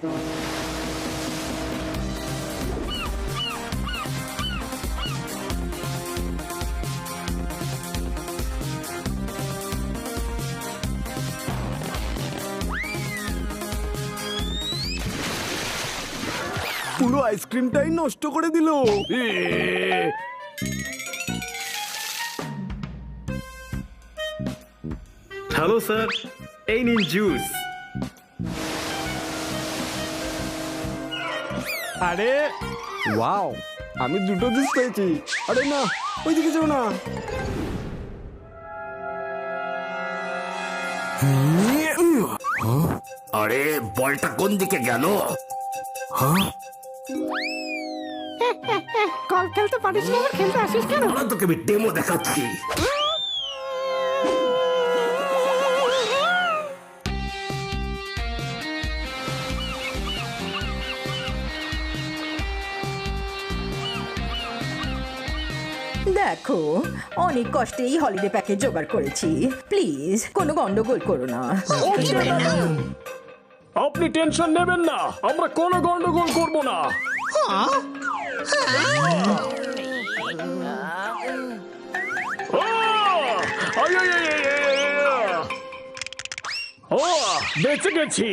পুরো আইসক্রিমটাই নষ্ট করে দিল। হ্যালো স্যার, এই নিন জুস। আরে ওয়াও, আমি দুটো জুস পেয়েছি। আরে না, ওইদিকে যাও না। আরে বলটা কোন দিকে গেল? কল খেলতে পারিস না, আবার খেলতে আসিস কেন? তোকে আমি ডেমো দেখাচ্ছি। দেখো, অনেক কষ্টে এই হলিডে প্যাকেজ জোগাড় করেছি। প্লিজ কোনো গন্ডগোল করো না। আপনি টেনশন নেবেন না, আমরা কোনো গন্ডগোল করব না। ও, বেঁচে গেছি।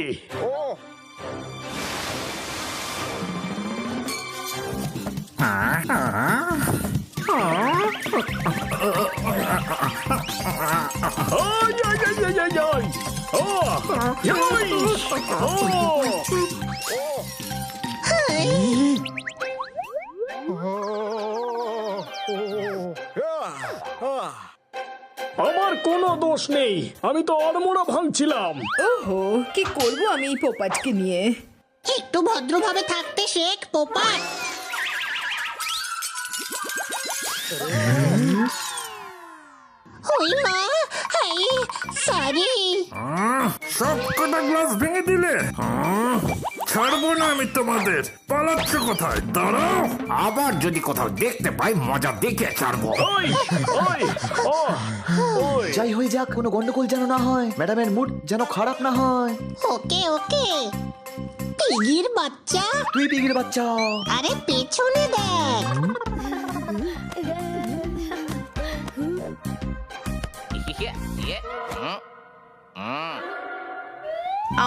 আমার কোনো দোষ নেই, আমি তো আড়মোড়া ভাঙছিলাম। ওহো, কি করবো আমি এই পোপাটকে নিয়ে? একটু ভদ্রভাবে থাকতে শেখ পোপাট। ওই মা, হাই সরি। সব কটা গ্লাস ভেঙে দিলে। ছাড়বো না আমি তোমাদের। পালাচ্ছ কোথায়? দাঁড়াও, আবার যদি কোথাও দেখতে পাই মজা দেখে ছাড়বো। যাই হয়ে যাক, কোনো গন্ডগোল যেন না হয়, ম্যাডামের মুড যেন খারাপ না হয়। ওকে ওকে। পিগির বাচ্চা, তুই পিগির বাচ্চা। আরে পেছনে দেখ।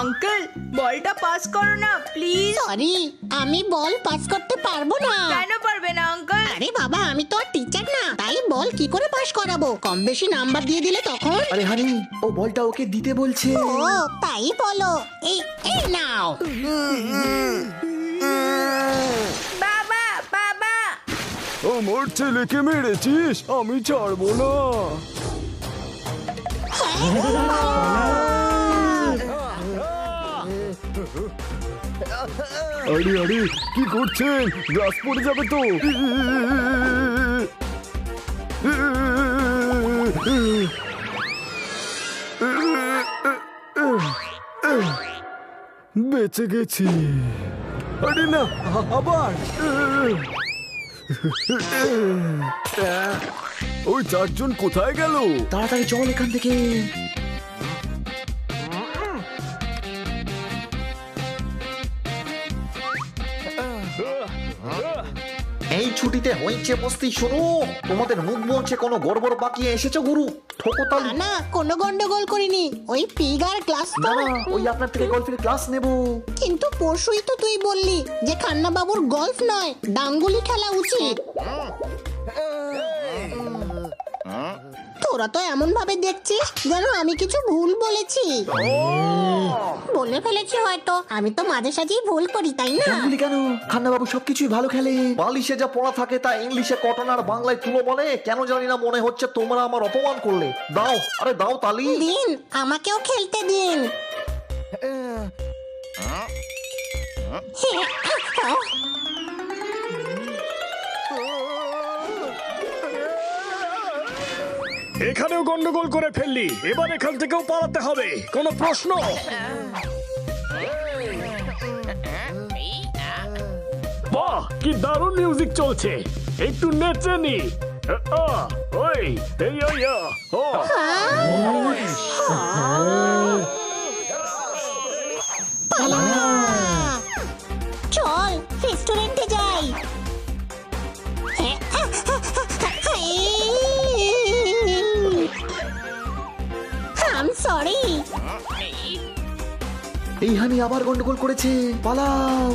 আঙ্কেল, বলটা পাস করো না প্লিজ। সরি, আমি বল পাস করতে পারবো না। কেন পারবে না আঙ্কেল? আরে বাবা, আমি তো আর টিচার না, তাই বল কি করে পাস করাবো? কম বেশি নাম্বার দিয়ে দিলে তখন। আরে হানি, ও বলটা ওকে দিতে বলছে। ও তাই বলো। এই এই নাও। বাবা বাবা, আমার ছেলেকে মেরেছিস, আমি ছাড়বো না। আরে আরে, কি করছেন? গ্লাস পড়ে যাবে তো। বেঁচে গেছি। আরে না, আবার। ওই চারজন কোথায় গেল? তাড়াতাড়ি চল এখান থেকে। এই ছুটিতে হয়েছে মস্তি। শোনো, তোমাদের মুখ বলছে কোনো গড়বড় পাকিয়ে এসেছো গুরু। ঠোকতাল না, কোনো গন্ডগোল করিনি। ওই পিগার ক্লাস তো। না, ওই আপনার থেকে গল্পের ক্লাস নেব। কিন্তু পরশুই তো তুই বললি যে খান্না বাবুর গল্ফ নয়, ডাঙ্গুলি খেলা উচিত। তোরা তো এমন ভাবে দেখছিস যেন আমি কিছু ভুল বলেছি। বলে ফেলেছি হয়তো, আমি তো মাঝে সাঝেই ভুল করি, তাই না? ডাঙ্গুলি কেন? খান্না বাবু সবকিছুই ভালো খেলে। বালিশে যা পড়া থাকে তা ইংলিশে কটন আর বাংলায় তুলো বলে। কেন জানি না মনে হচ্ছে তোমরা আমার অপমান করলে। দাও, আরে দাও তালি। দিন, আমাকেও খেলতে দিন। এখানেও গন্ডগোল করে ফেললি, এবার এখান থেকেও পালাতে হবে। কোনো প্রশ্ন? বাহ, কি দারুণ মিউজিক চলছে, একটু নেচে নি। ওই এই ও পালা। আম সরি। এই হানি আবার গন্ডগোল করেছে, পালাও।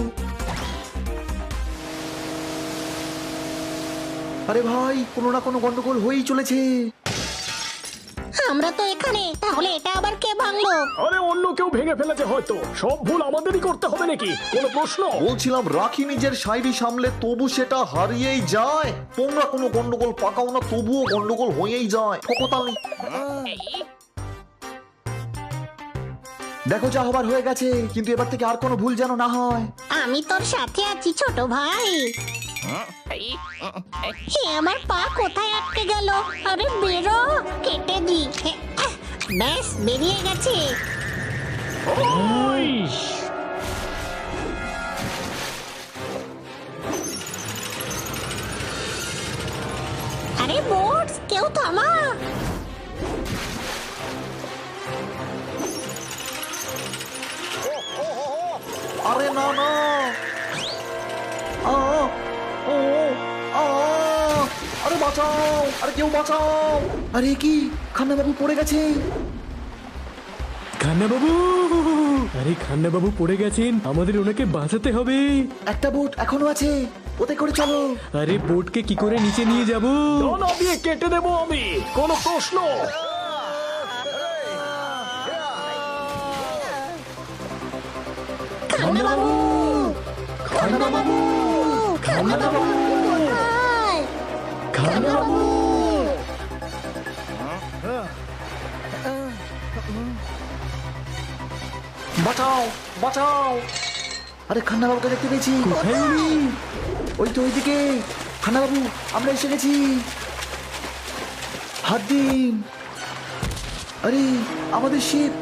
আরে ভাই, কোনো না কোনো গন্ডগোল হয়েই চলেছে। আমরা তো এখানে, তাহলে এটা আবার কে ভাঙলো? আরে অন্য কেউ ভেঙে ফেলেছে হয়তো, সব ভুল আমাদেরই করতে হবে নাকি? কোনো প্রশ্ন? বলছিলাম রাখি নিজের শায়রি সামলে, তবু সেটা হারিয়েই যায়। তোমরা কোনো গন্ডগোল পাকাও না, তবুও গন্ডগোল হয়েই যায়। ফকতালি। দেখো যা হবার হয়ে গেছে, কিন্তু এবার থেকে আর কোনো ভুল যেন না হয়। আমি তোর সাথে আছি ছোট ভাই। হে আমার পা কোথায় আটকে গেল? আরে বেরো, কেটে দি। ব্যাস বেরিয়ে গেছে। আরে বোটস, কেউ থামা। আরে না না, আরে বাঁচাও, আরে কেউ বাঁচাও। আরে কি, খান্না বাবু পড়ে গেছে। খান্না বাবু, আরে খান্না বাবু পড়ে গেছেন, আমাদের ওনাকে বাঁচাতে হবে। একটা বোট এখনো আছে, ওতে করে চলো। আরে বোটকে কি করে নিচে নিয়ে যাব? ডানা দিয়ে কেটে দেবো আমি, কোনো প্রশ্ন? খান্না বাবু, খান্না বাবু, খান্না বাবু কোথায়? খান্না বাবু। বাঁচাও বাঁচাও। আরে খান্না বাবুকে দেখতে পেয়েছি। কোথায় উনি? ওই তো ওইদিকে। খান্না বাবু, আমরা এসে গেছি, হাত দিন। আরে আমাদের শিপ।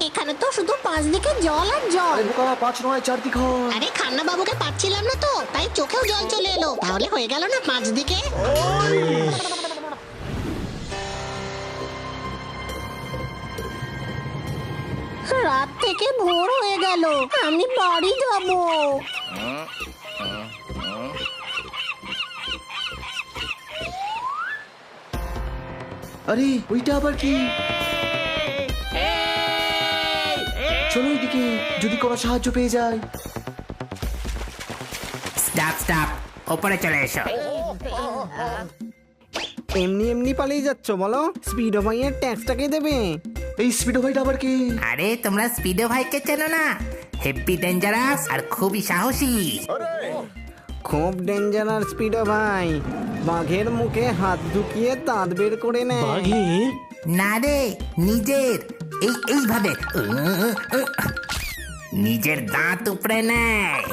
এখানে তো শুধু 5 দিকে জল আর জল। আরে বোকা, 5 নয় 4 দিক হয়। আরে খান্না বাবুকে পাচ্ছিলাম না তো, তাই চোখেও জল চলে এলো। তাহলে হয়ে গেল না 5 দিকে? রাত থেকে ভোর হয়ে গেল, আমি বাড়ি যাব। আরে ওইটা আবার কি? চলো ওইদিকে, যদি কোনো সাহায্য পেয়ে যায়। স্টপ স্টপ, ওপরে চলে এসো। এমনি এমনি পালিয়ে যাচ্ছ বলো? স্পিড অফ ভাইয়ের ট্যাক্সটাকে দেবে। এই স্পিডো ভাইটা আবার কি? আরে তোমরা স্পিডো ভাইকে চেনো না? হেভি ডেঞ্জারাস আর খুবই সাহসী। খুব ডেঞ্জারাস স্পিড অফ ভাই, বাঘের মুখে হাত ঢুকিয়ে দাঁত বের করে নেয়। বাঘের? না রে, নিজের এইভাবে নিজের দাঁত উপরে নেয়।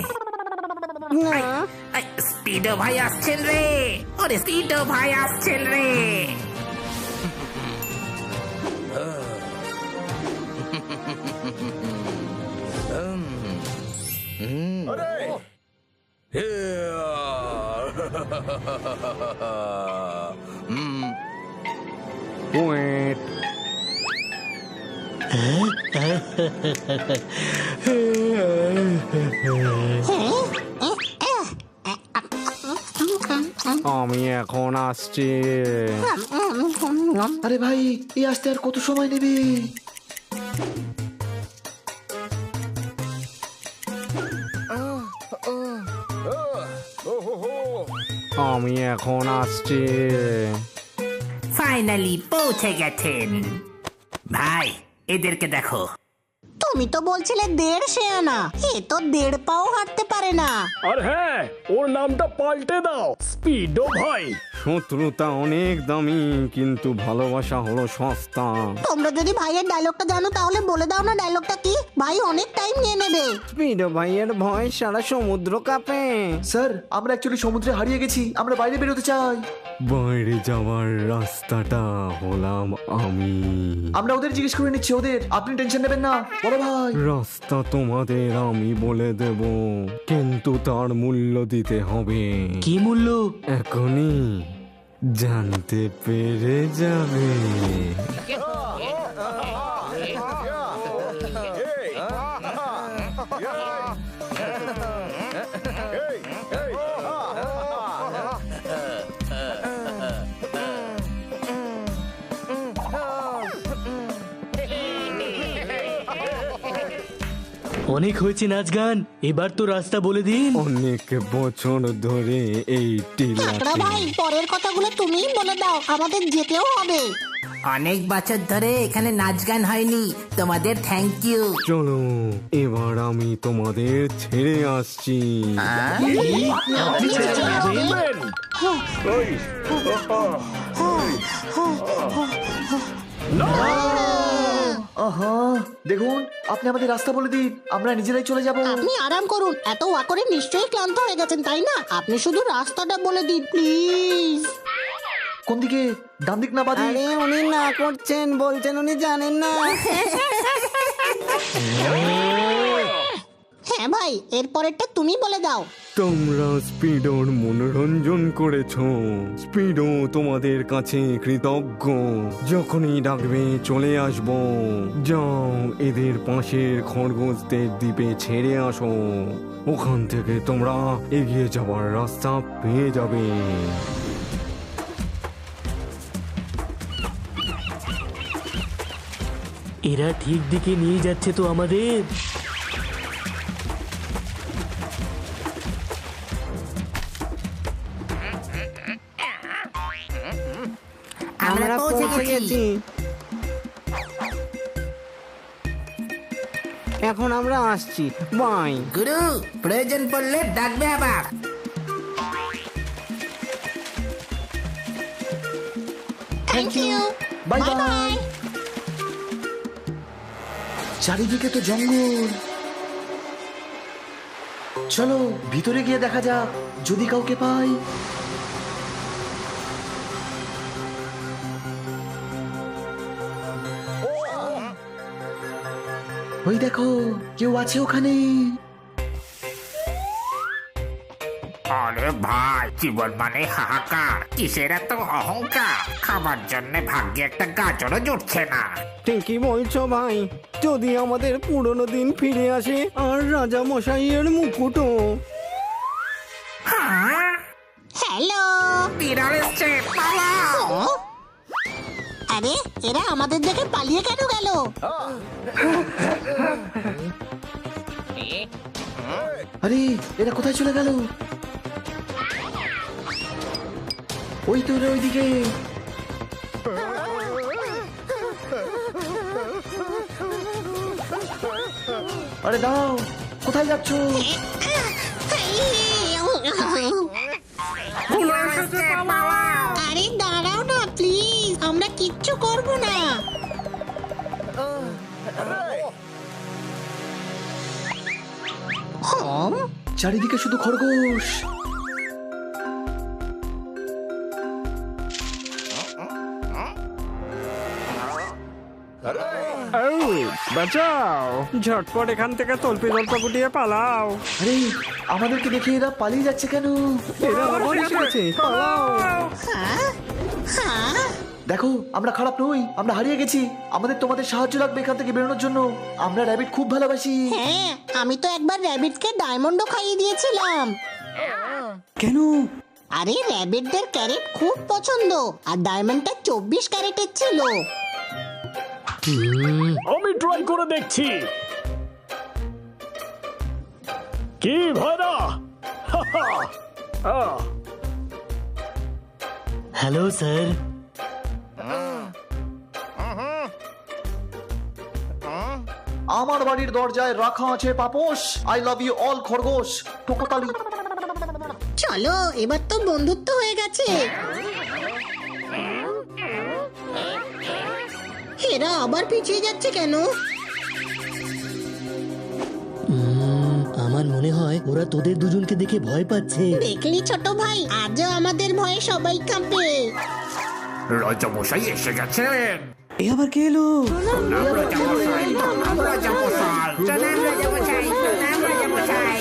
না, স্পিডো ভাই আসছেন রে, ওরে স্পিডো ভাই আসছেন রে। ওয়েট, আমি এখন আসছি। আরে ভাই, এই আসতে আর কত সময় নেবে? আমি এখন আসছি। ফাইনালি পৌঁছে গেছেন। ভাই এদেরকে দেখো। তুমি তো বলছিলে 1.5 শেয়ানা, এ তো 1.5 পাও হাঁটতে পারে না। আর হ্যাঁ, ওর নামটা পাল্টে দাও, স্পিডো ভাই। শত্রুতা অনেক দামি, কিন্তু ভালোবাসা হলো সস্তা। তোমরা যদি ভাইয়ের ডায়লগটা জানো তাহলে বলে দাও না ডায়লগটা কি? ভাই অনেক টাইম নিয়ে নেবে। স্পিড ভাইয়ের ভয় সারা সমুদ্র কাঁপে। স্যার, আমরা অ্যাকচুয়ালি সমুদ্রে হারিয়ে গেছি, আমরা বাইরে বেরোতে চাই। বাইরে যাওয়ার রাস্তাটা হলাম আমি। আমরা ওদের জিজ্ঞেস করে নিচ্ছি ওদের, আপনি টেনশন নেবেন না বড় ভাই। রাস্তা তোমাদের আমি বলে দেব, কিন্তু তার মূল্য দিতে হবে। কি মূল্য? এখনই জানতে পেরে যাবে। অনেক হয়েছে নাচ গান, এবার তো রাস্তা বলে দিন। অনেক বছর ধরে এই কাকড়া টিলাকে ভাই পরের কথাগুলো তুমিই বলে দাও, আমাদের যেতেও হবে। অনেক বছর ধরে এখানে নাচ গান হয়নি, তোমাদের থ্যাংক ইউ। চলো এবার আমি তোমাদের ছেড়ে আসছি। আহা, দেখুন আপনি আমাদের রাস্তা বলে দিন, আমরা নিজেরাই চলে যাব। আপনি আরাম করুন, এত ওয়া করে নিশ্চয়ই ক্লান্ত হয়ে গেছেন তাই না? আপনি শুধু রাস্তাটা বলে দিন প্লিজ। কোন দিকে, ডান দিক না বাঁ দিক? আরে উনি না করছেন, বলছেন উনি জানেন না। হ্যাঁ ভাই, এরপরেরটা তুমি বলে দাও। তোমরা স্পিডোর মনোরঞ্জন করেছো, স্পিডো তোমাদের কাছে কৃতজ্ঞ। যখনই ডাকবে চলে আসবো। যাও এদের পাশের খরগোশদের দ্বীপে ছেড়ে আসো, ওখান থেকে তোমরা এগিয়ে যাওয়ার রাস্তা পেয়ে যাবে। এরা ঠিক দিকে নিয়ে যাচ্ছে তো আমাদের। আমরা পৌঁছে গেছি। এখন আমরা আসছি, বাই। গুরু, প্রয়োজন পড়লে ডাকবে আবার। Thank you, bye bye bye. Bye. চারিদিকে তো জঙ্গল, চলো ভিতরে গিয়ে দেখা যাক যদি কাউকে পাই। ওই দেখো কেউ আছে ওখানে। আরে ভাই, জীবন মানে হাহাকার, কিসের এত অহংকার? খাবার জন্য ভাগ্যে একটা গাজরও জুটছে না। ঠিকই বলছো ভাই, যদি আমাদের পুরনো দিন ফিরে আসে আর রাজা মশাইয়ের মুকুটও। হ্যালো। বিড়াল এসছে, পালাও! আরে এরা আমাদের দেখে পালিয়ে কেন গেল? আরে এরা কোথায় চলে গেল? ওই তো ওরা ওইদিকে। আরে দাও, কোথায় যাচ্ছ? আরে দাঁড়াও না প্লিজ, আমরা কিচ্ছু করব না। চারিদিকে শুধু খরগোশ। বাঁচাও, ঝটপট এখান থেকে তল্পি তল্পা গুটিয়ে পালাও। আরে আমাদেরকে দেখে এরা পালিয়ে যাচ্ছে কেন? এরা আবার এসেছে, পালাও। হ্যাঁ, দেখো আমরা খারাপ নই, আমরা হারিয়ে গেছি। আমাদের তোমাদের সাহায্য লাগবে এখান থেকে বেরোনোর জন্য। আমরা র্যাবিট খুব ভালোবাসি। হ্যাঁ, আমি তো একবার র্যাবিটকে ডায়মন্ডও খাইয়ে দিয়েছিলাম। কেন? আরে র্যাবিটদের ক্যারেট খুব পছন্দ, আর ডায়মন্ডটা 24 ক্যারেটের ছিল। আমি ট্রাই করে দেখছি। কি ভাইরা? Hello sir. আমার বাড়ির দরজায় রাখা আছে পাপোশ। আই লাভ ইউ অল খরগোশ। টোকোতালি। চলো এবার তো বন্ধুত্ব হয়ে গেছে। এরা আবার পিছিয়ে যাচ্ছে কেন? আমার মনে হয় ওরা তোদের দুজনকে দেখে ভয় পাচ্ছে। দেখলি ছোট ভাই, আজও আমাদের ভয়ে সবাই কাঁপে। রাজামশাই এসে গেছেন। এ আবার কে এলো? রাজামশাই, রাজামশাই। প্রণাম রাজামশাই, প্রণাম রাজামশাই।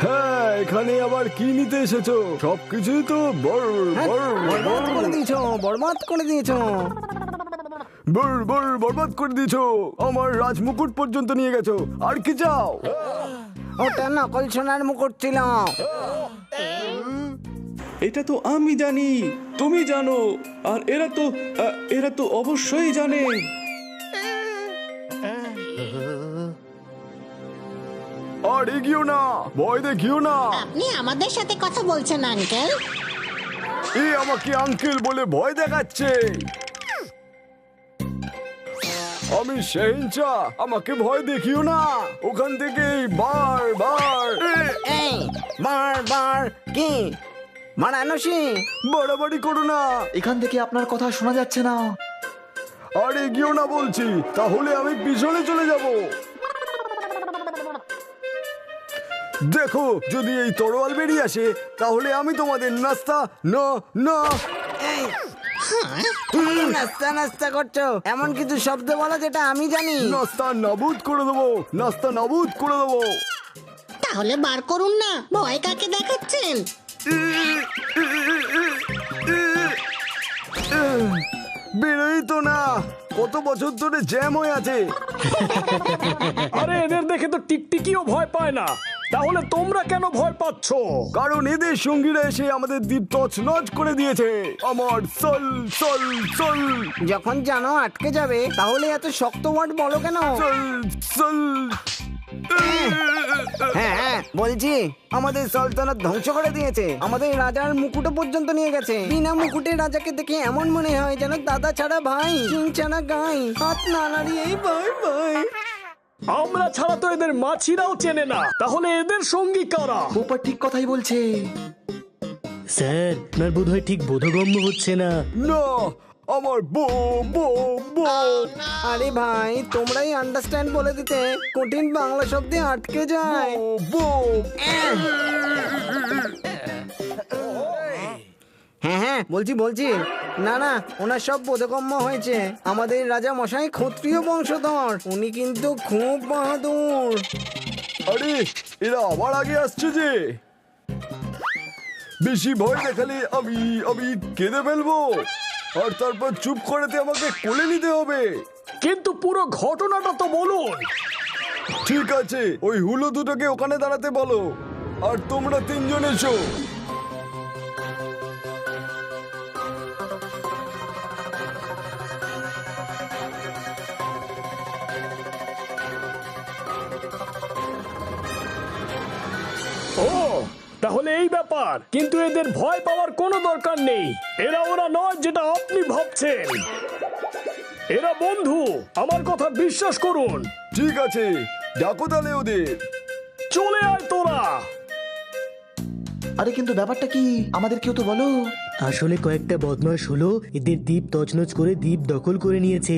হ্যাঁ, এখানে আবার কি নিতে এসেছো? সবকিছুই তো বরবাদ করে দিয়েছো, বরবাদ করে দিয়েছো। বরবাদ করে দিয়েছো। আমার রাজমুকুট পর্যন্ত নিয়ে গেছো, আর কি চাও? ওটা নকল সোনার মুকুট ছিল। এটা তো আমি জানি, তুমি জানো, আর এরা তো অবশ্যই জানে। আর এগিয়েও না, ভয় দেখিও না। আপনি আমাদের সাথে কথা বলছেন আঙ্কেল? এ আমাকে আঙ্কেল বলে ভয় দেখাচ্ছে। আমি শেহনশা, আমাকে ভয় দেখিও না। ওখান থেকে বারবার এই বারবার কি মারানসি? বাড়াবাড়ি করো না। এখান থেকে আপনার কথা শোনা যাচ্ছে না। আর এগিয়েও না বলছি, তাহলে আমি পিছনে চলে যাব। দেখো, যদি এই তরোয়াল বেরিয়ে আসে তাহলে আমি তোমাদের নাস্তা না না। তুমি নাস্তা নাস্তা করছো, এমন কিছু শব্দ বলো যেটা আমি জানি। নাস্তা নাবুদ করে দেবো, নাস্তা নাবুদ করে দেবো। তাহলে বার করুন না, ভয় কাকে দেখাচ্ছেন? বেরোই তো না, কত বছর ধরে জ্যাম হয়ে আছে। আরে এদের দেখে তো টিকটিকিও ভয় পায় না, তাহলে তোমরা কেন ভয় পাচ্ছ? কারণ এদের সঙ্গীরা এসে আমাদের দ্বীপ তছনছ করে দিয়েছে। আমার সল সল সল যখন জানো আটকে যাবে তাহলে এত শক্ত ওয়ার্ড বলো কেন? সল সল। হ্যাঁ বলছি, আমাদের সালতানাত ধ্বংস করে দিয়েছে, আমাদের রাজার মুকুটও পর্যন্ত নিয়ে গেছে। বিনা মুকুটে রাজাকে দেখে এমন মনে হয় যেন দাদা ছাড়া ভাই, সিং ছাড়া গাই, হাত না নাড়িয়েই ভাই ভাই। আমরা ছাড়া তো এদের মাছিরাও চেনে না, তাহলে এদের সঙ্গী কারা? পোপা ঠিক কথাই বলছে। স্যার, আপনার বোধহয় ঠিক বোধগম্য হচ্ছে না। না, আমার বো বো বো। আরে ভাই, তোমরাই আন্ডারস্ট্যান্ড বলে দিতে কঠিন বাংলা শব্দে আটকে যায়। বো। হ্যাঁ বলছি না, ওনার সব বোধগম্য হয়েছে। আমাদের রাজা মশাই ক্ষত্রিয় বংশধর, উনি কিন্তু খুব বাহাদুর। আরে এরা আবার আগে আসছে যে। বেশি ভয় দেখালে আমি কেঁদে ফেলবো, আর তারপর চুপ করাতে আমাকে কোলে নিতে হবে। কিন্তু পুরো ঘটনাটা তো বলুন। ঠিক আছে, ওই হুলো দুটোকে ওখানে দাঁড়াতে বলো, আর তোমরা তিনজন এসো। ও, তাহলে এই ব্যাপার। কিন্তু এদের ভয় পাওয়ার কোনো দরকার নেই, এরা ওরা নয় যেটা আপনি ভাবছেন। এরা বন্ধু, আমার কথা বিশ্বাস করুন। ঠিক আছে, ডাকো তাহলে ওদের। চলে আয় তোরা। আরে কিন্তু ব্যাপারটা কি, আমাদের কেউ তো বলো। আসলে কয়েকটা বদমাশ হলো এদের দ্বীপ তছনছ করে দ্বীপ দখল করে নিয়েছে,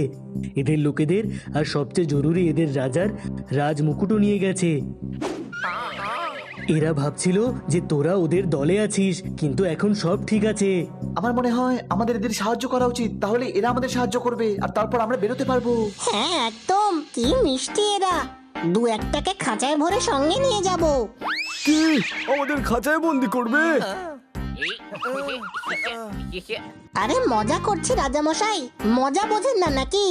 এদের লোকেদের, আর সবচেয়ে জরুরি এদের রাজার রাজ মুকুটও নিয়ে গেছে। এরা ভাবছিল যে তোরা ওদের দলে আছিস, কিন্তু এখন সব ঠিক আছে। আমার মনে হয় আমাদের এদের সাহায্য করা উচিত, তাহলে এরা আমাদের সাহায্য করবে আর তারপর আমরা বেরোতে পারবো। হ্যাঁ একদম, কি মিষ্টি এরা। দু একটাকে খাঁচায় ভরে সঙ্গে নিয়ে যাব। কি আমাদের খাঁচায় বন্দি করবে? আরে মজা করছি রাজামশাই, মজা বোঝেন না নাকি?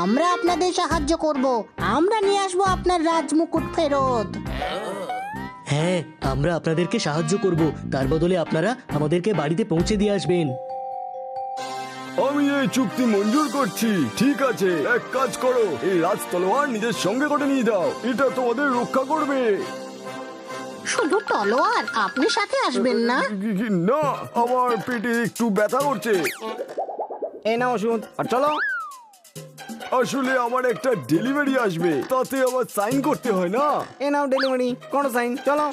আমরা আপনাদের সাহায্য করব, আমরা নিয়ে আসবো আপনার রাজমুকুট ফেরত। হ্যাঁ, আমরা আপনাদেরকে সাহায্য করব, তার বদলে আপনারা আমাদেরকে বাড়িতে পৌঁছে দিয়ে আসবেন। আমি এই চুক্তি মঞ্জুর করছি। ঠিক আছে, এক কাজ করো, এই রাজ তলোয়ার নিজের সঙ্গে করে নিয়ে যাও, এটা তোমাদের রক্ষা করবে। শুধু তলোয়ার? আপনি সাথে আসবেন না? না, আমার পেটে একটু ব্যথা করছে। এই নাও ওষুধ, আর চলো। আসলে আমার একটা ডেলিভারি আসবে, তাতে আবার সাইন করতে হয় না। এ নাও ডেলিভারি, কোনো সাইন, চলো।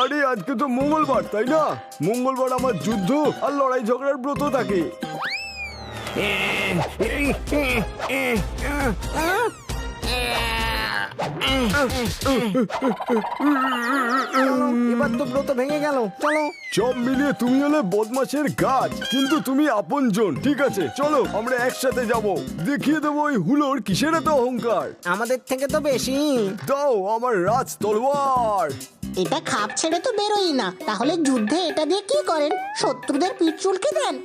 আরে আজকে তো মঙ্গলবার, তাই না? মঙ্গলবার আমার যুদ্ধ আর লড়াই ঝগড়ার ব্রত থাকে। এবার তো ব্রত ভেঙে গেল, চলো। সব মিলিয়ে তুমি হলে বদমাশের গাছ, কিন্তু তুমি আপনজন। ঠিক আছে, চলো আমরা একসাথে যাব, দেখিয়ে দেবো ওই হুলোর কিসের এত অহংকার। আমাদের থেকে তো বেশি। দাও আমার রাজ তলোয়ার। এটা খাপ ছেড়ে তো বেরোই না, তাহলে যুদ্ধে এটা দিয়ে কি করেন? শত্রুদের পিঠ চুলকে দেন?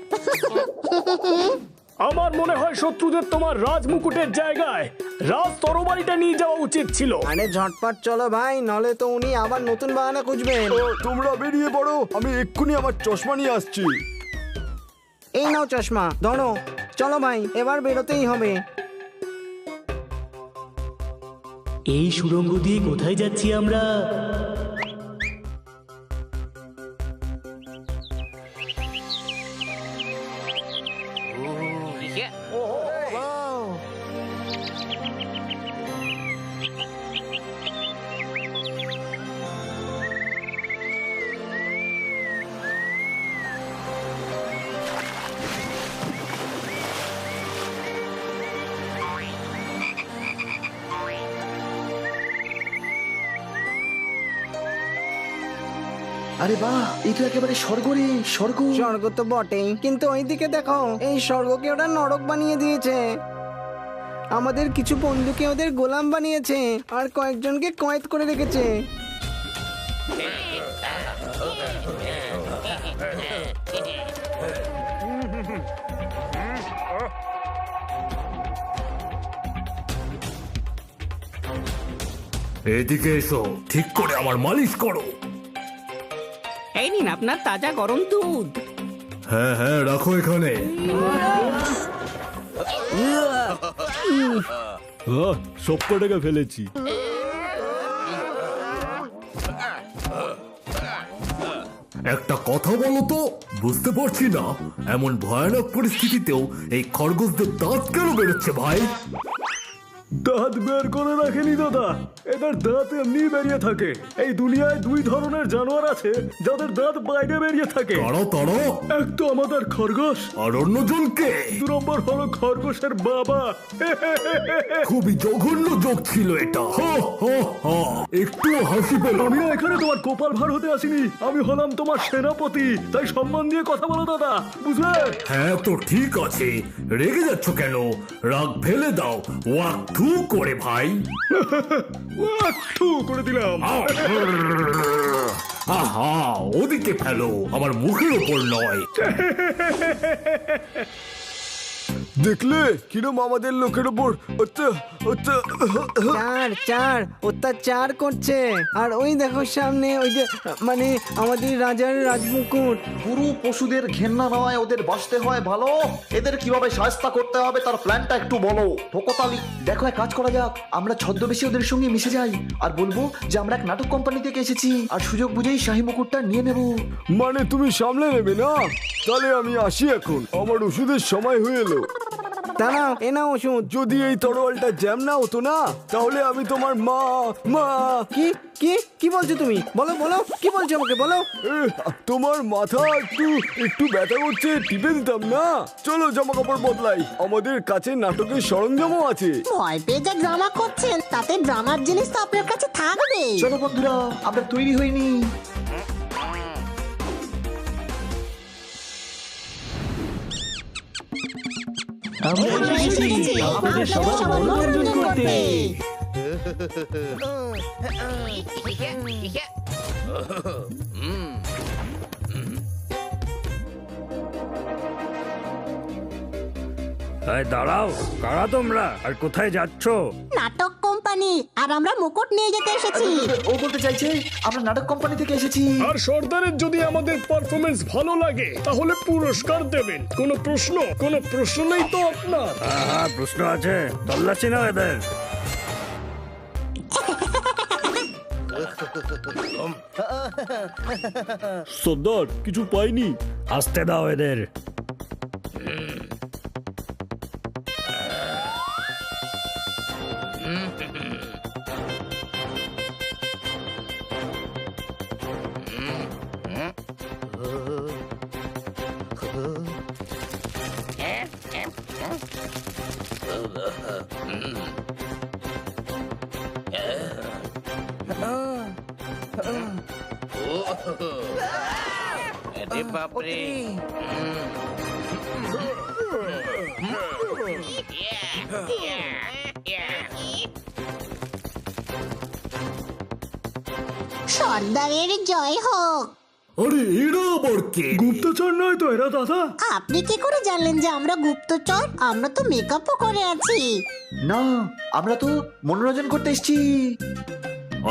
আমার মনে হয় শত্রুদের তোমার রাজমুকুটের জায়গায় রাজ তরবারিটা নিয়ে যাওয়া উচিত ছিল। আরে ঝটপট চলো ভাই, নলে তো উনি আবার নতুন বাহানা খুঁজবেন। তোমরা বেরিয়ে পড়ো, আমি এক্ষুনি আমার চশমা নিয়ে আসছি। এই নাও চশমা, ধরো। চলো ভাই, এবার বেরোতেই হবে। এই সুড়ঙ্গ দিয়ে কোথায় যাচ্ছি আমরা? আরে বাহ, এই তো একেবারে স্বর্গ রে, স্বর্গ। স্বর্গ তো বটেই, কিন্তু ওইদিকে দেখো, এই স্বর্গকে ওরা নরক বানিয়ে দিয়েছে। আমাদের কিছু বন্ধুকে ওদের গোলাম বানিয়েছে আর কয়েকজনকে কয়েদ করে রেখেছে। এদিকে এসো, ঠিক করে আমার মালিশ করো। এই নিন আপনার তাজা গরম দুধ। হ্যাঁ হ্যাঁ, রাখো এখানে। সব কটাকে ফেলেছি। একটা কথা বলো তো, বুঝতে পারছি না এমন ভয়ানক পরিস্থিতিতেও এই খরগোশদের দাঁত কেন বেরোচ্ছে ভাই? দাঁত বের করে রাখেনি দাদা, এদের দাঁত এমনি বেরিয়ে থাকে। এই দুনিয়ায় দুই ধরনের জানোয়ার আছে যাদের দাঁত বাইরে বেরিয়ে থাকে। তারা তারা এক তো আমাদের খরগোশ, আর অন্যজনকে? 2 নম্বর হলো খরগোশের বাবা। খুবই জঘন্য যোগ ছিল এটা। একটু হাসি পেল। আমি না এখানে তোমার গোপাল ভাঁড় হতে আসিনি, আমি হলাম তোমার সেনাপতি, তাই সম্মান দিয়ে কথা বলো দাদা, বুঝলে? হ্যাঁ তো ঠিক আছে, রেগে যাচ্ছ কেন? রাগ ফেলে দাও, ওয়াক থু করে ভাই। থু করে দিলাম। আহা, ওদিকে ফেলো, আমার মুখের ওপর নয়। দেখলে কিরম আমাদের লোকের ওপর চার অত্যাচার করছে। আর ওই দেখো সামনে ওই যে, মানে আমাদের রাজার রাজমুকুট। পুরো পশুদের ঘেন্না নয়, ওদের বাঁচতে হয় ভালো। এদের কিভাবে শায়েস্তা করতে হবে তার প্ল্যানটা একটু বলো। ঠোকতালি, দেখো এক কাজ করা যাক, আমরা ছদ্মবেশী ওদের সঙ্গে মিশে যাই আর বলবো যে আমরা এক নাটক কোম্পানি থেকে এসেছি আর সুযোগ বুঝেই শাহী মুকুটটা নিয়ে নেব। মানে তুমি সামলে নেবে না? তাহলে আমি আসি এখন, আমার ওষুধের সময় হয়ে এলো। দাঁড়াও, এ নাও ওষুধ। যদি এই তরোয়ালটা জ্যাম না হতো না, তাহলে আমি তোমার মা কি কি কি বলছো তুমি? বলো বলো, কি বলছো আমাকে বলো। তোমার মাথা একটু ব্যথা করছে, টিপে দিতাম না? চলো জামা কাপড় বদলাই, আমাদের কাছে নাটকের সরঞ্জামও আছে। ভয় পেয়ে যা ড্রামা করছেন, তাতে ড্রামার জিনিস তো আপনার কাছে থাকবে। চলো বন্ধুরা, আমরা তৈরি হইনি। আমরা এসেছি আপনাদের সবার মনোরঞ্জন করতে। দাঁড়াও, কারা তোমরা আর কোথায় যাচ্ছ? নাটক কোম্পানি, আর আমরা মুকুট নিয়ে যেতে এসেছি। ও বলতে চাইছে আমরা নাটক কোম্পানি থেকে এসেছি। আর সর্দারের যদি আমাদের পারফরমেন্স ভালো লাগে তাহলে পুরস্কার দেবেন। কোনো প্রশ্ন নেই তো আপনার? হ্যাঁ, প্রশ্ন আছে, তল্লাশি না এদের। সর্দার, কিছু পাইনি। আসতে দাও এদের। अरे बाप रे। সর্দারের জয় হোক। আরে এরা আবার কে? গুপ্তচর নয় তো এরা দাদা? আপনি কি করে জানলেন যে আমরা গুপ্তচর? আমরা তো মেকআপও করে আছি। না, আমরা তো মনোরঞ্জন করতে এসেছি।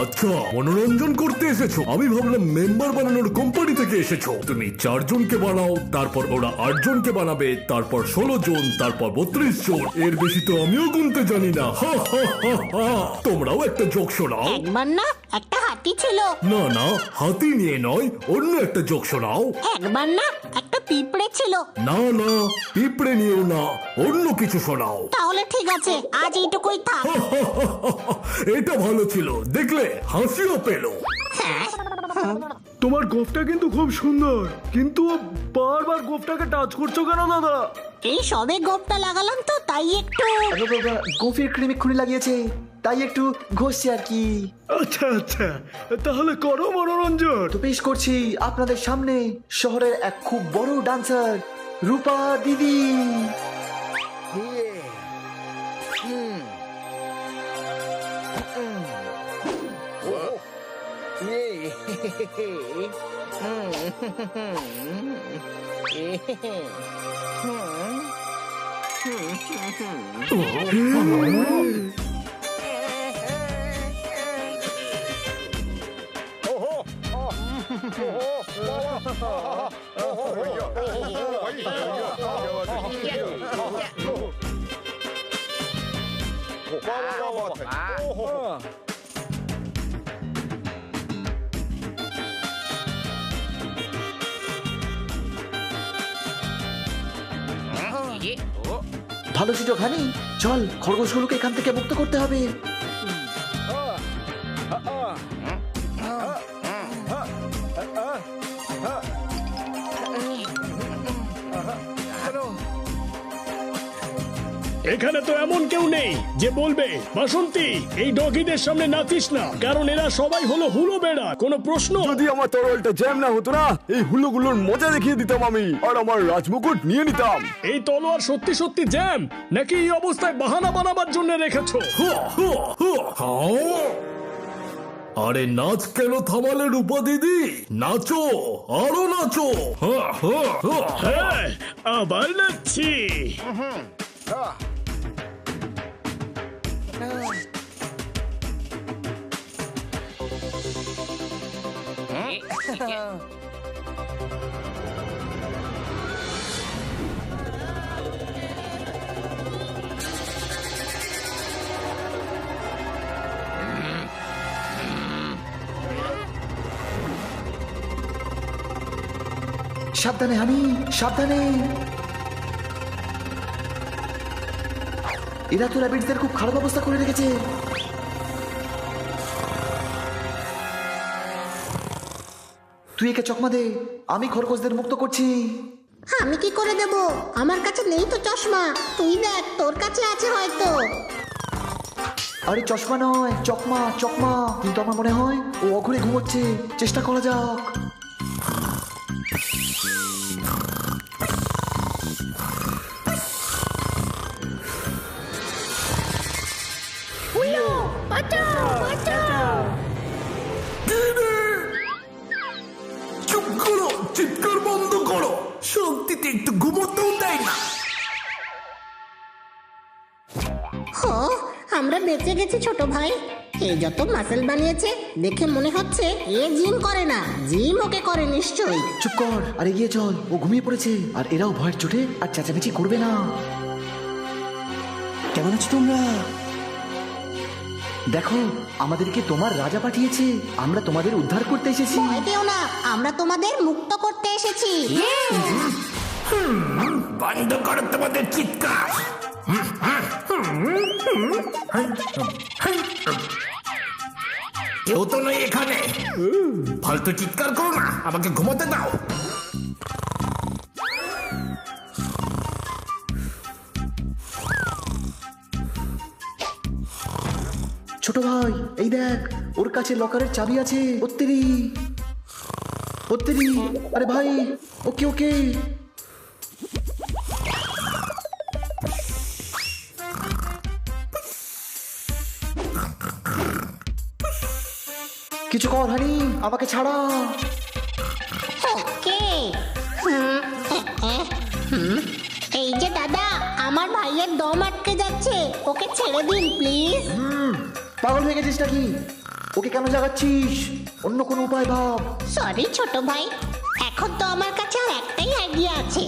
আচ্ছা, মনোরঞ্জন করতে এসেছো? আমি ভাবলাম মেম্বার বানানোর কোম্পানি থেকে এসেছো। তুমি 4 জনকে বানাও, তারপর ওরা 8 জনকে বানাবে, তারপর 16 জন, তারপর 32 জন। এর বেশি তো আমিও গুনতে জানি না। হা, হা, হা, হা। তোমরাও একটা জোক শোনাও। একবার না একটা হাতি ছিল। না না, হাতি নিয়ে নয়, অন্য একটা জোক শোনাও। একবার না একটা পিঁপড়ে ছিল। না না, পিঁপড়ে নিয়েও না, অন্য কিছু শোনাও। তাহলে ঠিক আছে, আজ এইটুকুই থাক। এটা ভালো ছিল, দেখলে হাসিও পেল। তোমার গোফটা কিন্তু খুব সুন্দর, কিন্তু বারবার গোফটাকে টাচ করছো কেন দাদা? এই সবে গোপটা লাগালাম তো, তাই একটু। আরে বাবা, গোফের ক্রিম এক্ষুনি লাগিয়েছে, তাই একটু ঘষছে আর কি। আচ্ছা আচ্ছা, তাহলে করো মনোরঞ্জন। তো পেশ করছি আপনাদের সামনে শহরের এক খুব বড় ডান্সার, রূপা দিদি। ভালো সুযোগ হানি, চল খরগোশগুলোকে এখান থেকে মুক্ত করতে হবে। এখানে তো এমন কেউ নেই যে বলবে বাসন্তী এই ডগিদের সামনে নাচিস না, কারণ এরা সবাই হলো হুলো বেড়া। কোনো প্রশ্ন? যদি আমার তরলটা জ্যাম না হতো না, এই হুলোগুলোর মজা দেখিয়ে দিতাম আমি, আর আমার রাজমুকুট নিয়ে নিতাম। এই তলোয়ার সত্যি সত্যি জ্যাম, নাকি এই অবস্থায় বাহানা বানাবার জন্য রেখেছো? আরে নাচ কেন থামালে রূপা দিদি? নাচো, আরো নাচো। হ্যাঁ, আবার নাচছি। সাবধানে হানি, সাবধানে। এরা তো র্যাবিটদের খুব খারাপ অবস্থা করে রেখেছে। তুই একে চকমা দে, আমি খরগোশদের মুক্ত করছি। আমি কি করে দেব? আমার কাছে নেই তো চশমা। তুই দেখ, তোর কাছে আছে হয়তো। আরে চশমা নয়, চকমা চকমা। কিন্তু আমার মনে হয় ও অঘরে ঘুমোচ্ছে, চেষ্টা করা যাক। চুপ করো, চিৎকার বন্ধ করো, শান্তিতে একটু ঘুমোতেও দেয় না। আমরা বেঁচে গেছি ছোট ভাই। এ যত মাসেল বানিয়েছে দেখে মনে হচ্ছে এ জিম করে না, জিম ওকে করে নিশ্চয়ই। চুপ কর আর এগিয়ে চল, ও ঘুমিয়ে পড়েছে। আর এরাও ভয়ের চোটে আর চেঁচামেচি করবে না। কেমন আছো তোমরা? দেখো, আমাদেরকে তোমার রাজা পাঠিয়েছে, আমরা তোমাদের উদ্ধার করতে এসেছি। ভয় পেও না, আমরা তোমাদের মুক্ত করতে এসেছি। বন্ধ করো তোমাদের চিৎকার। কেউ তো নেই এখানে, ফালতু চিৎকার করো না, আমাকে ঘুমাতে দাও। ছোট ভাই, এই দেখ, ওর কাছে লকারের চাবি আছে। ওত্তেরি ওত্তেরি, আরে ভাই, ওকে ওকে। কিছু কর হানি, আমাকে ছাড়া। ওকে। এই যে দাদা, আমার ভাইয়ের দম আটকে যাচ্ছে, ওকে ছেড়ে দিন প্লিজ। পাগল হয়ে গেছিস নাকি? ওকে কেন জাগাচ্ছিস? অন্য কোনো উপায় ভাব। সরি ছোট ভাই, এখন তো আমার কাছে আর একটাই আইডিয়া আছে।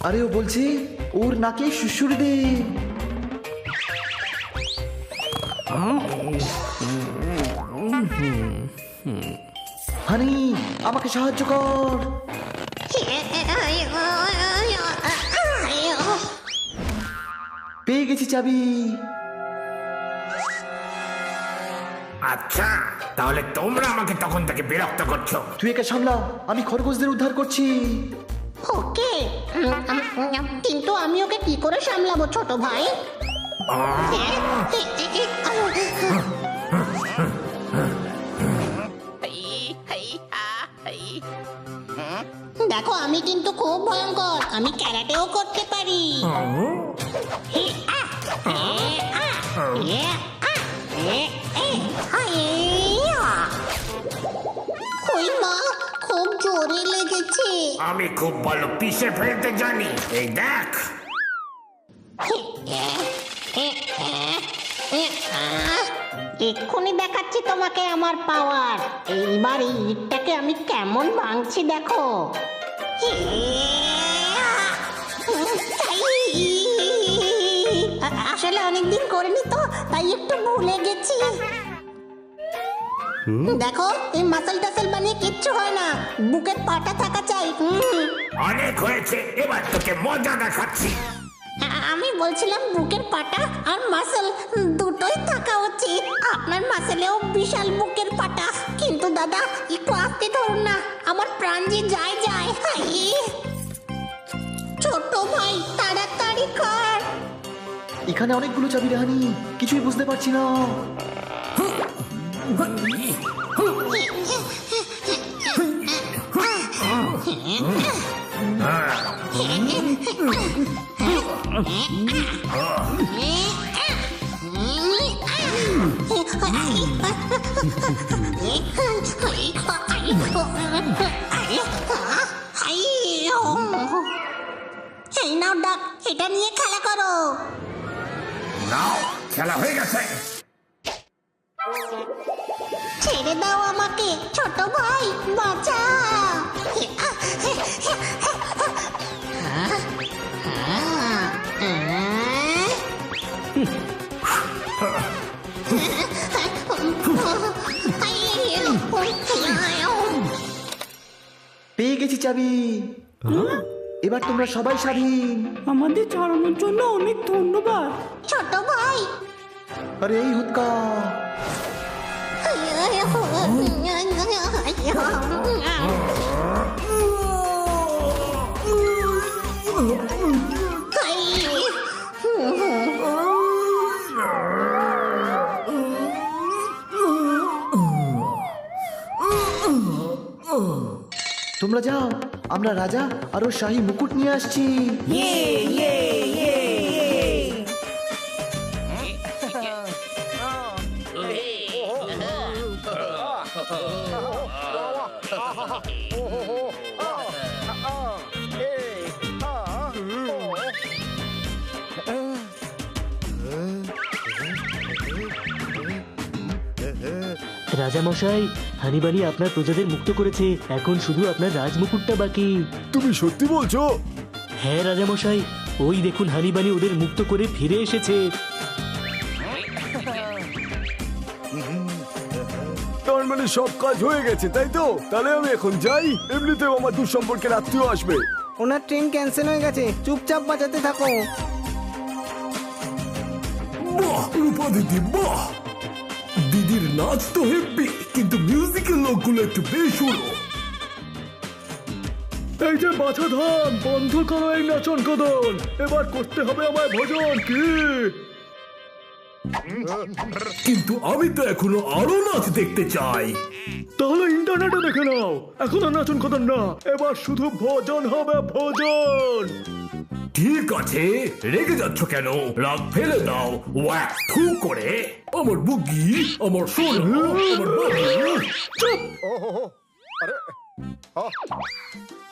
আরে ও বলছে ওর নাকে শুশুড়ি দে। হানি, আমাকে সাহায্য কর। পেয়ে গেছি চাবি। আচ্ছা, তাহলে তোমরা আমাকে তখন থেকে বিরক্ত করছো। তুই একে সামলা, আমি খরগোশদের উদ্ধার করছি। ওকে, কিন্তু আমি ওকে কি করে সামলাবো ছোট ভাই? দেখো, আমি কিন্তু খুব ভয়ঙ্কর, আমি ক্যারাটেও করতে পারি। ওই মা, খুব জোরে লেগেছে। আমি খুব ভালো পিষে ফেলতে জানি, এই দেখ। এক্ষুনি দেখাচ্ছি তোমাকে আমার পাওয়ার। এইবার এই ইটটাকে আমি কেমন ভাঙছি দেখো। আসলে অনেকদিন করিনি তো, তাই একটু ভুলে গেছি। দেখো, এই মাসল টাসল বানিয়ে কিচ্ছু হয় না, বুকের পাটা থাকা চাই। অনেক হয়েছে, এবার তোকে মজা দেখাচ্ছি। আমি বলছিলাম বুকের পাটা আর মাসল দুটোই থাকা উচিত। আপনার মাসলেও বিশাল বুকের পাটা, কিন্তু দাদা একটু আস্তে ধরুন না, আমার প্রাণ যে যায় যায়। ছোট ভাই, তাড়াতাড়ি কর। এখানে অনেকগুলো চাবি রে হানি, কিছুই বুঝতে পারছি না। এই নাও ডাক, এটা নিয়ে খেলা করো। নাও, খেলা হয়ে গেছে। ছেড়ে দাও আমাকে ছোট ভাই, বাঁচা। পেয়ে গেছি চাবি, এবার তোমরা সবাই স্বাধীন। আমাদের ছাড়ানোর জন্য অনেক ধন্যবাদ ছোট ভাই। আরে এই হুৎকা, তোমরা যাও, আমরা রাজা আর ওর শাহী মুকুট নিয়ে আসছি। রাজামশাই, হানিবানি আপনার প্রজাদের মুক্ত করেছে, এখন শুধু আপনার রাজমুকুটটা বাকি। তুমি সত্যি বলছো? হ্যাঁ রাজামশাই, ওই দেখুন হানিবানি ওদের মুক্ত করে ফিরে এসেছে। তার মানে সব কাজ হয়ে গেছে, তাই তো? তাহলে আমি এখন যাই, এমনিতেও আমার দুঃসম্পর্কের আত্মীয় আসবে। ওনার ট্রেন ক্যান্সেল হয়ে গেছে, চুপচাপ বাঁচাতে থাকো। বাহ রূপা দিদি, বাহ! দিদির নাচ তো হেব্বি, কিন্তু মিউজিকের লোকগুলো একটু বেসুরো। এই যে বাছা ধান, বন্ধ করো এই নাচন কদল, এবার করতে হবে আমায় ভজন। কি কিন্তু আমি তো এখনো আরো নাচ দেখতে চাই। তাহলে ইন্টারনেটে দেখে নাও। এখন আর নাচন কথা না, এবার শুধু ভোজন হবে, ভোজন। ঠিক আছে, রেগে যাচ্ছ কেন? রাগ ফেলে দাও, ওয়াক থু করে। আমার বুগি, আমার সোনা, আমার বাবু। চুপ।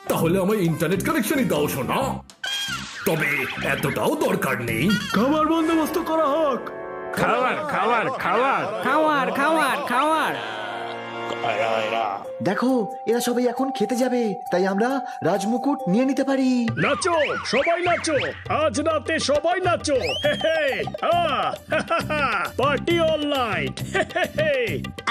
তাহলে আমায় ইন্টারনেট কানেকশনই দাও সোনা। তবে এতটাও দরকার নেই। খাবার বন্দোবস্ত করা হোক। খাওয়ার খাওয়ার খাওয়ার খাওয়ার খাওয়ার খাওয়ার। দেখো এরা সবাই এখন খেতে যাবে, তাই আমরা রাজমুকুট নিয়ে নিতে পারি। নাচো সবাই নাচো, আজ রাতে সবাই নাচো। Party all night.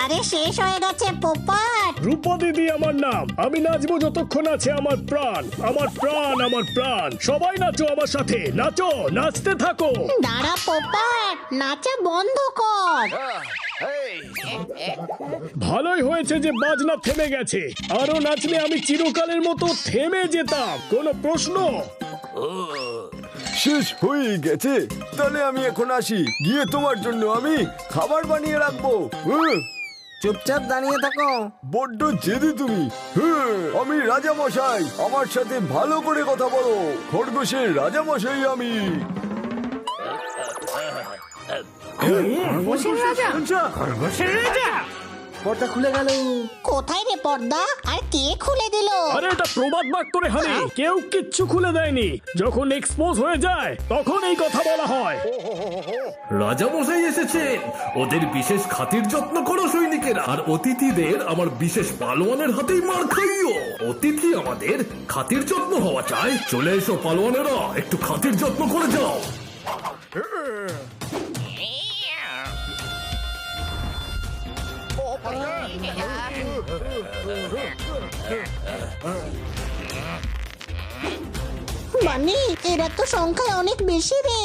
আরে শেষ হয়ে গেছে পোপট। রূপা দিদি আমার নাম, আমি নাচবো যতক্ষণ আছে আমার প্রাণ। আমার প্রাণ, আমার প্রাণ। সবাই নাচো আমার সাথে, নাচো, নাচতে থাকো। দাঁড়া পোপট, নাচা বন্ধ কর। ভালোই হয়েছে যে বাজনা থেমে গেছে, আরো নাচলে আমি চিরকালের মতো থেমে যেতাম। কোনো প্রশ্ন? শেষ হয়ে গেছে, তাহলে আমি এখন আসি। গিয়ে তোমার জন্য আমি খাবার বানিয়ে রাখবো। চুপচাপ দাঁড়িয়ে থাকো। বড্ড জেদি তুমি। আমি রাজা মশাই, আমার সাথে ভালো করে কথা বলো। খরগোশের রাজা মশাই আমি। খরগোশের রাজা, খরগোশের রাজা। পর্দা খুলে গেল। কোথায় রে পর্দা? আর কে খুলে দিল? আরে এটা প্রবাদ বাক্য রে হানি, কেউ কিচ্ছু খুলে দেয়নি। যখন এক্সপোজ হয়ে যায় তখন এই কথা বলা হয়। রাজা মশাই এসেছেন, ওদের বিশেষ খাতির যত্ন করো সৈনিকেরা। আর অতিথিদের আমার বিশেষ পালোয়ানের হাতেই মার খাইও। অতিথি আমাদের খাতির যত্ন হওয়া চাই। চলে এসো পালোয়ানেরা, একটু খাতির যত্ন করে যাও। বানি, এরা তো সংখ্যায় অনেক বেশি রে।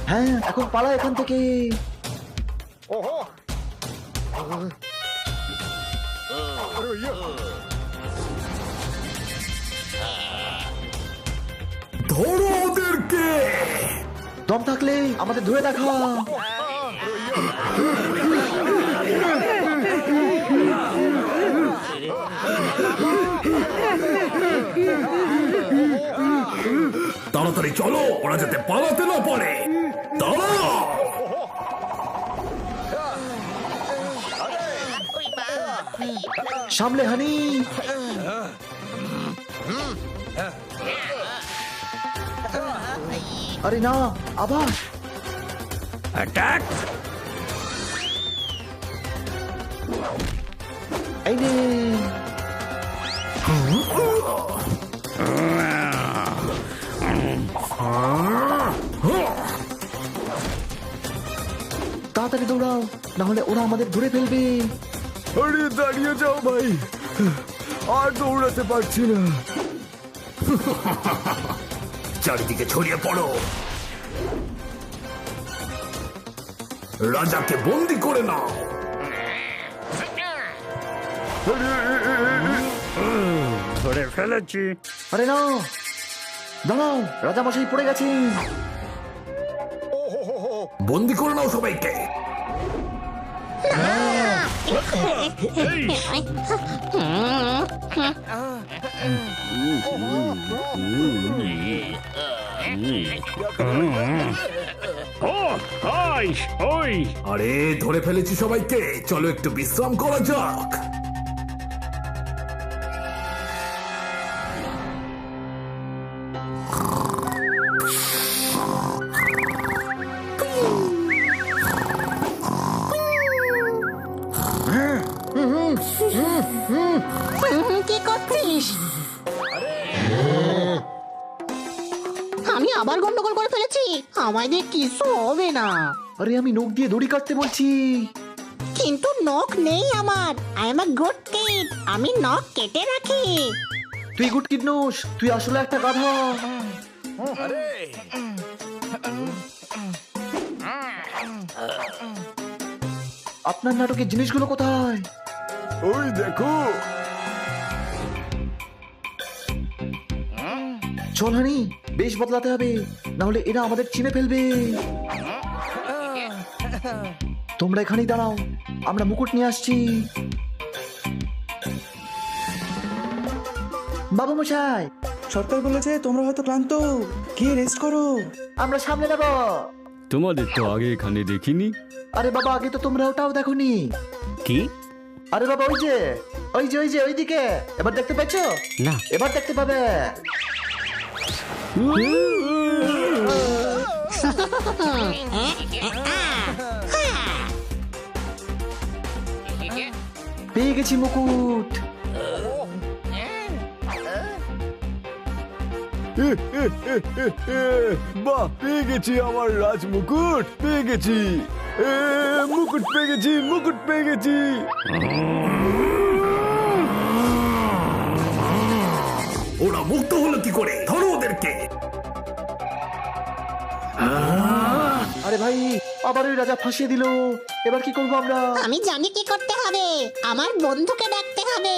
হ্যাঁ, এখন পালা এখান থেকে। ধরো ওদেরকে। দম থাকলে আমাদের ধরে দেখা। তাড়াতাড়ি চলো, ওরা যাতে পালাতে না পারে। দাঁড়াও। সামলে হানি। আরে না, আবার অ্যাটাক। এই নে। তাড়াতাড়ি দৌড়াও, না হলে ওরা আমাদের ধরে ফেলবে। আরে দাঁড়িয়ে যাও ভাই, আর দৌড়াতে পারছি না। চারিদিকে ছড়িয়ে পড়ো, রাজাকে বন্দি করে নাও। ধরে ফেলেছি। আরে না, দাঁড়াও, রাজামশাই পড়ে গেছে। বন্দি করে নাও সবাইকে। আরে ধরে ফেলেছি সবাইকে, চলো একটু বিশ্রাম করা যাক। কি করছিস? আমি আবার গন্ডগোল করে ফেলেছি, আমায় দিয়ে কিছু হবে না। আরে আমি নখ দিয়ে দড়ি কাটতে বলছি। কিন্তু নখ নেই আমার। I am a good kid, আমি নখ কেটে রাখি। তুই গুড কিড নোস, তুই আসলে একটা গাধা। আপনার নাটকের জিনিসগুলো কোথায়? ওই দেখো। চল হানি, বেশ বদলাতে হবে, না হলে এরা আমাদের চিনে ফেলবে। তোমরা এখানেই দাঁড়াও, আমরা মুকুট নিয়ে আসছি। বাবু মশাই, সরকার বলেছে তোমরা হয়তো ক্লান্ত, গিয়ে রেস্ট করো। আমরা সামনে নেব। তোমাদের তো আগে এখানে দেখিনি। আরে বাবা, আগে তো তোমরা ওটাও দেখোনি। কি? আরে বাবা, ওই যে ওইদিকে, এবার দেখতে পাচ্ছ? না। এবার দেখতে পাবে। পেয়ে গেছি মুকুট। বাহ, পেয়ে গেছি আমার রাজ মুকুট, পেয়ে গেছি। মুকুট পেয়ে গেছি, মুকুট পেয়ে গেছি। ওরা মুক্ত হলো কি করে? ধরো ওদেরকে। আরে ভাই, আবার ওই রাজা ফাঁসিয়ে দিল। এবার কি করবো আমরা? আমি জানি কি করতে হবে। আমার বন্ধুকে ডাকতে হবে।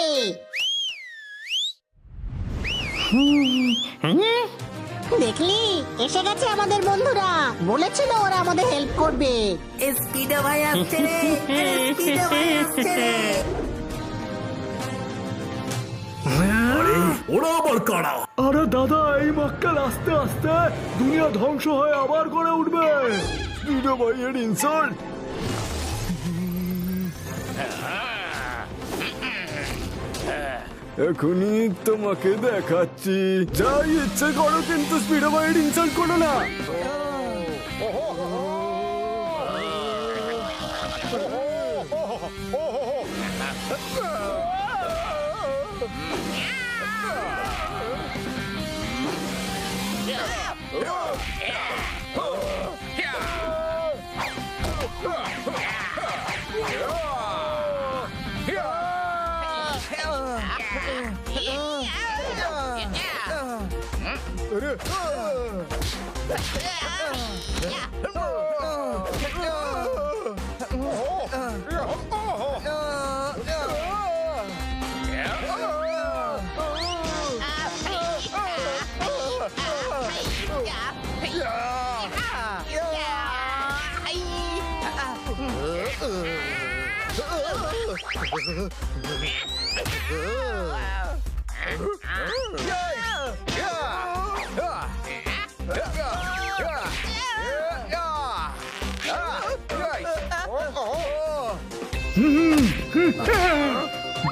দেখলি, এসে গেছে আমাদের বন্ধুরা। বলেছিল ওরা আমাদের হেল্প করবে। স্পিডো ভাই আসছে রে, স্পিডো ভাই আসছে রে। আরে ওরা আবার কারা? আরে দাদা, এই মক্কেল আস্তে আস্তে দুনিয়া ধ্বংস হয়ে আবার গড়ে উঠবে। স্পিডো ভাইয়ের ইনসাল্ট। এখনই তোমাকে দেখাচ্ছি। যাই ইচ্ছে করো, কিন্তু স্পিডো ভাইয়ের ইনসাল্ট করো না।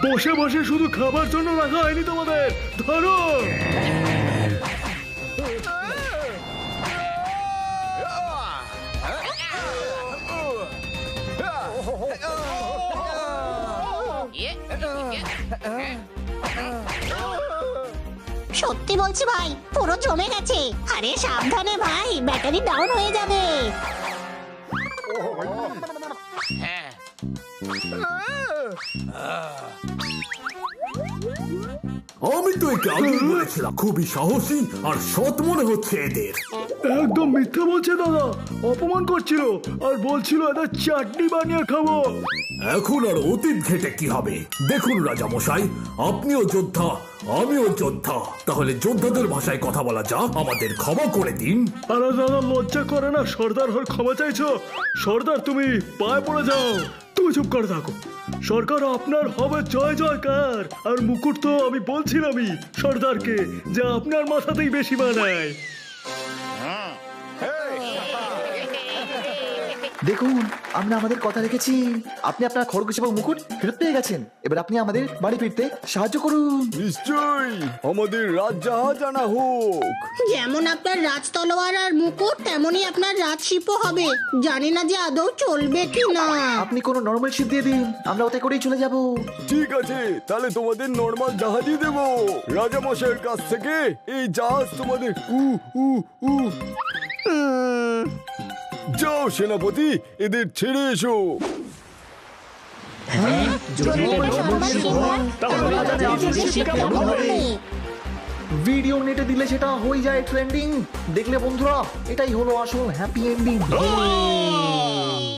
বসে বসে শুধু খাবার জন্য রাখা হয়নি তোমাদের। ধরো। সত্যি বলছি ভাই, পুরো জমে গেছে। আরে সাবধানে ভাই, ব্যাটারি ডাউন হয়ে যাবে। আমি তো একে আগেই বলেছিলাম, খুবই সাহসী আর সৎ মনে হচ্ছে এদের। একদম মিথ্যে বলছে দাদা, অপমান করছিল আর বলছিল এদের চাটনি বানিয়ে খাবো। এখন আর অতীত ঘেটে কি হবে? দেখুন রাজা মশাই, আপনিও যোদ্ধা, আমিও যোদ্ধা। তাহলে যোদ্ধাদের ভাষায় কথা বলা যাক। আমাদের ক্ষমা করে দিন। আরে দাদা, লজ্জা করে না? সর্দার হয়ে ক্ষমা চাইছো? সর্দার, তুমি পায়ে পড়ে যাও। তুমি চুপ করে থাকো। সরকার আপনার হবে জয় জয়কার। আর মুকুট তো আমি বলছিলামই সর্দারকে যে আপনার মাথাতেই বেশি মানায়। দেখুন, আমরা আমাদের কথা রেখেছি। আপনি আপনার খরগোশ এবং মুকুট ফেরত পেয়ে গেছেন। এবার আপনি আমাদের বাড়ি ফিরতে সাহায্য করুন। নিশ্চয়ই, আমাদের রাজজাহাজ আনা হোক। যেমন আপনার রাজ তলোয়ার আর মুকুট, তেমনই আপনার রাজ শিপও হবে। জানি না যে আদৌ চলবে কি না। আপনি কোনো নরমাল শিপ দিয়ে দিন, আমরা ওতে করেই চলে যাব। ঠিক আছে, তাহলে তোমাদের নরমাল জাহাজই দেব। রাজামশাইয়ের কাছ থেকে এই জাহাজ তোমাদের যাও সেনাপতি, এদের ছেড়ে এসো। ভিডিও নেটে দিলে সেটা হয়ে যায় ট্রেন্ডিং। দেখলে বন্ধুরা, এটাই হলো আসল হ্যাপি এন্ডিং।